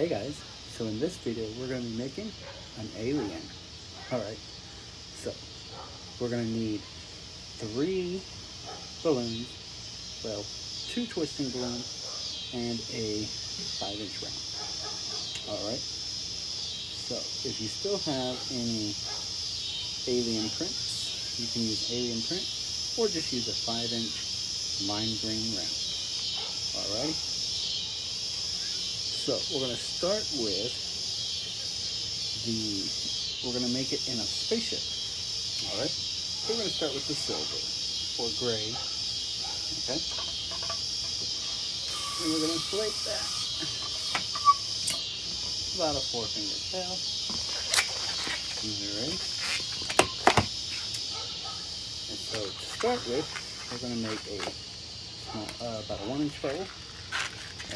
Hey guys, so in this video we're going to be making an alien. Alright, so we're going to need 3 balloons, well 2 twisting balloons and a 5-inch round. Alright, so if you still have any alien prints, you can use alien print or just use a 5-inch lime green round. Alrighty. So we're going to start with we're going to make it in a spaceship. Alright, so we're going to start with the silver or gray. Okay, and we're going to inflate that about a 4-finger tail. Alright, and so to start with, we're going to make a small, about a 1-inch bubble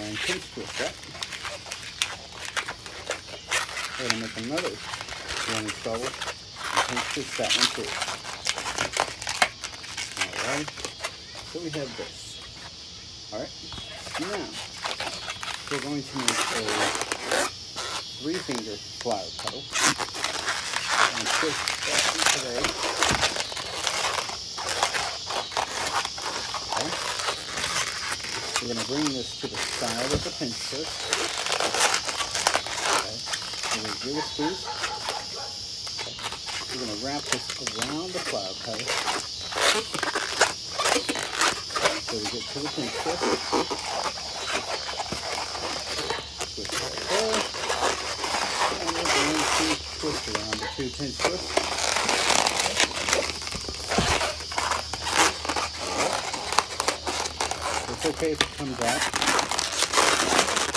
and pinch twist that. We're going to make another 1-inch bubble and pinch twist that one too. Alright, so we have this. Alright, now we're going to make a 3-finger flower petal and twist that into there. Okay, we're going to bring this to the side of the pinch twist. We're going to give it a squeeze. Okay. We're going to wrap this around the flower petal so we get to the pinch twist. Twist right there. And we're going to twist around the 2 pinch twists. It's okay if it comes out.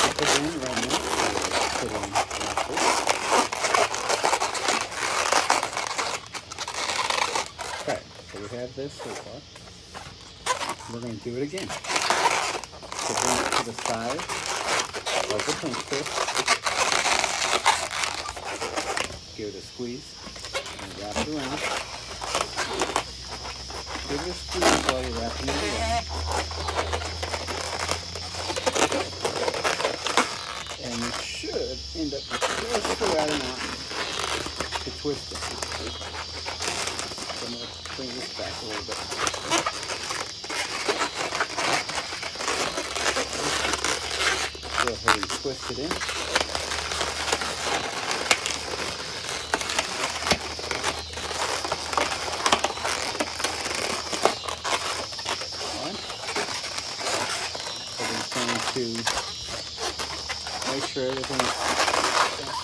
Put it in right now. Put it in like this. Okay, so we have this so far. We're going to do it again. So bring it to the side of the pinch twist. Give it a squeeze and wrap it around. Give it a squeeze while you're wrapping it around. And it should end up just the right amount to twist it. So I'm going to bring this back a little bit. Go ahead and twist it in. Alright. So we're going to make sure everything's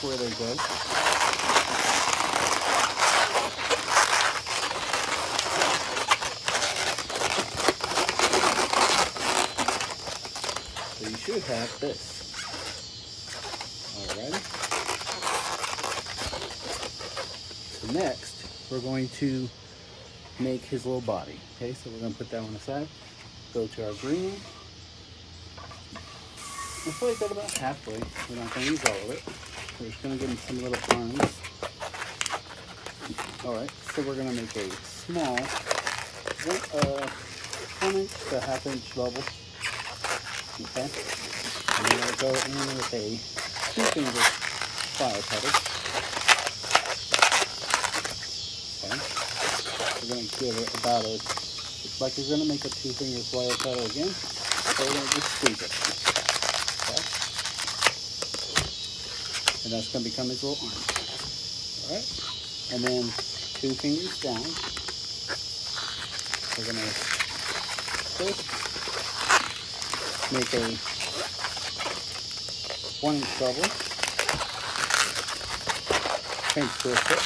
where they go. So you should have this. Alrighty. So next, we're going to make his little body. Okay, so we're going to put that one aside. Go to our green. Inflate that about halfway. We're not going to use all of it. We're just going to give him some little arms. Alright, so we're going to make a small 1-inch to 1/2-inch bubble. Okay, and we're going to go in with a 2-finger flower petal. Okay, we're going to give it about it's like you're going to make a 2-finger flower petal again, so we're going to just squeeze it. Okay, and that's going to become his little arm. Alright, and then 2 fingers down, we're going to twist, make a 1-inch bubble, pinch twist it.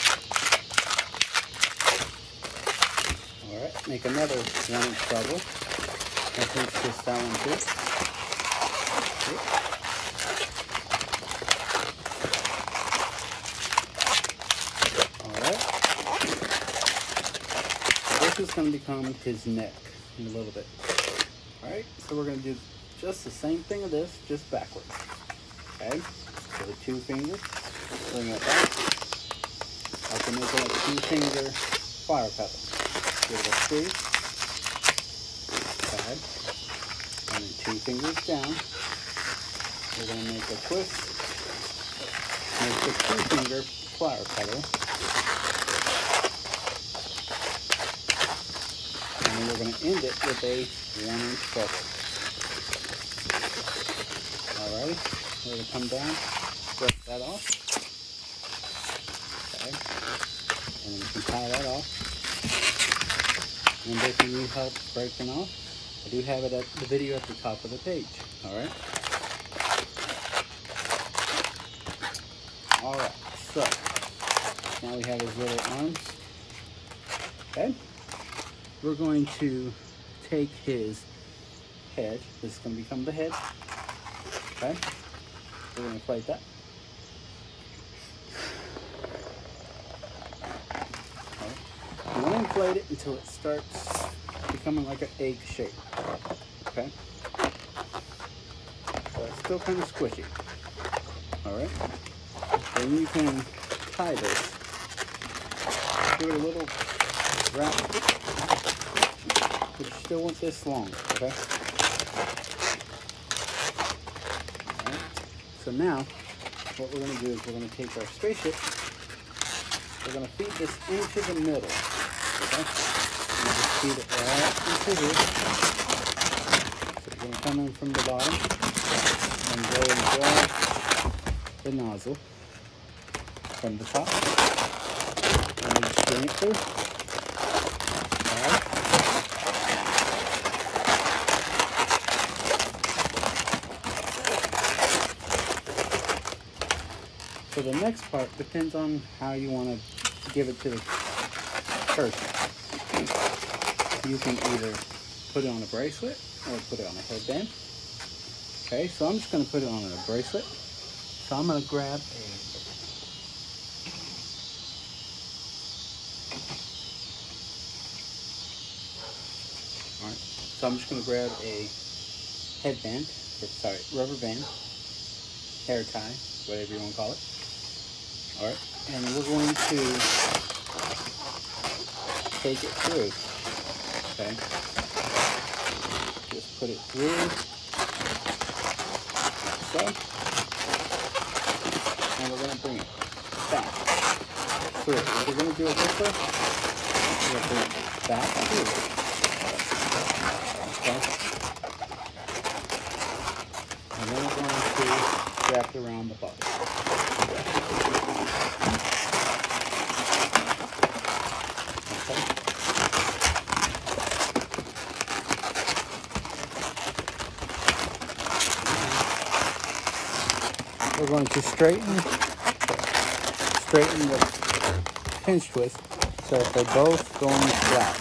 Alright, make another 1-inch bubble, and pinch twist that one too. Okay. Alright, so this is going to become his neck in a little bit. Alright, so we're going to do just the same thing of this, just backwards. Okay, so the 2 fingers, bring it back. I can make a 2-finger flower petal. Give it a squeeze. Side. And then 2 fingers down. We're going to make a twist it's a 2-finger flower petal. And then we're going to end it with a 1-inch circle. Alright, we're going to come down, rip that off. Okay, and then you can tie that off. And if you need help breaking off, I do have it at the video at the top of the page. Alright. Alright, so now we have his little arms. Okay. We're going to take his head. This is going to become the head. Okay. We're going to plate that. Right. You want to inflate it until it starts becoming like an egg shape. Okay. So it's still kind of squishy. Alright. Then you can tie this. Give it a little wrap. But you still want this long, okay? Alright. So now, what we're going to do is we're going to take our spaceship. We're going to feed this into the middle, okay? And just feed it right into here. So we're going to come in from the bottom and go and grab the nozzle from the top. And we just bring it through. Alright. So the next part depends on how you want to give it to the person. You can either put it on a bracelet or put it on a headband. Okay, so I'm just going to put it on a bracelet. So I'm going to grab a So I'm just going to grab a headband, rubber band, hair tie, whatever you want to call it. Alright, and we're going to take it through. Okay, just put it through, so, and we're going to bring it back through. If we're going to do it this way, we're going to bring it back through. Okay. And then we're going to wrap it around the body. Okay. We're going to straighten the pinch twist so that they're both going flat.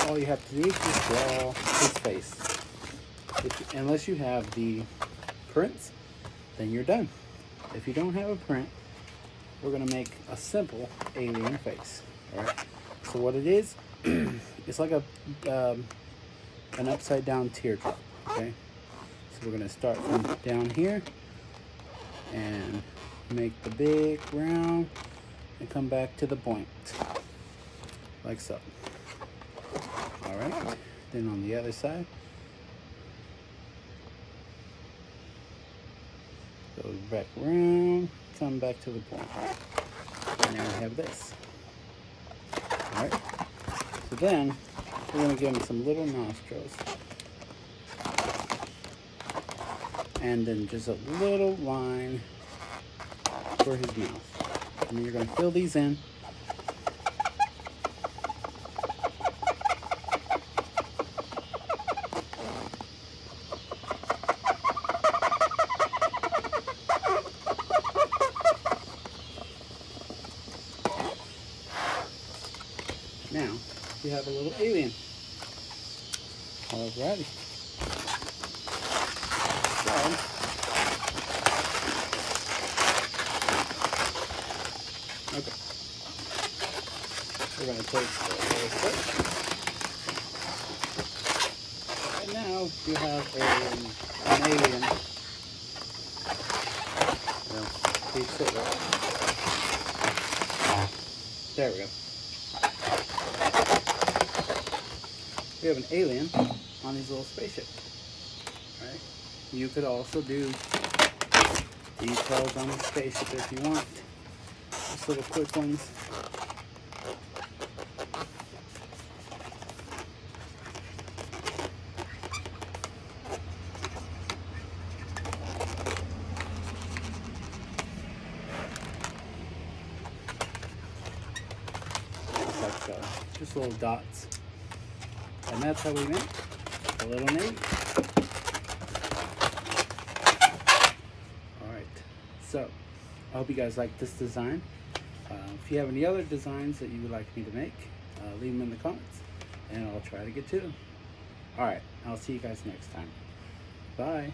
All you have to do is just draw his face. Unless you have the prints, then you're done. If you don't have a print, we're going to make a simple alien face. Alright. So what it is, it's like an upside down teardrop. Okay. So we're going to start from down here and make the big round and come back to the point. Like so. Alright, then on the other side, go back around, come back to the point. And now we have this. Alright, so then we're going to give him some little nostrils. And then just a little line for his mouth. And then you're going to fill these in. Now, you have a little alien. Alrighty. So, okay. We're going to take the little foot. And now you have an alien. Well, he's sit right. There we go. We have an alien on his little spaceship. Right? You could also do details on the spaceship if you want. Just little quick ones. Just little dots. And that's how we make a little name. Alright, so I hope you guys like this design. If you have any other designs that you would like me to make, leave them in the comments and I'll try to get to them. Alright, I'll see you guys next time. Bye.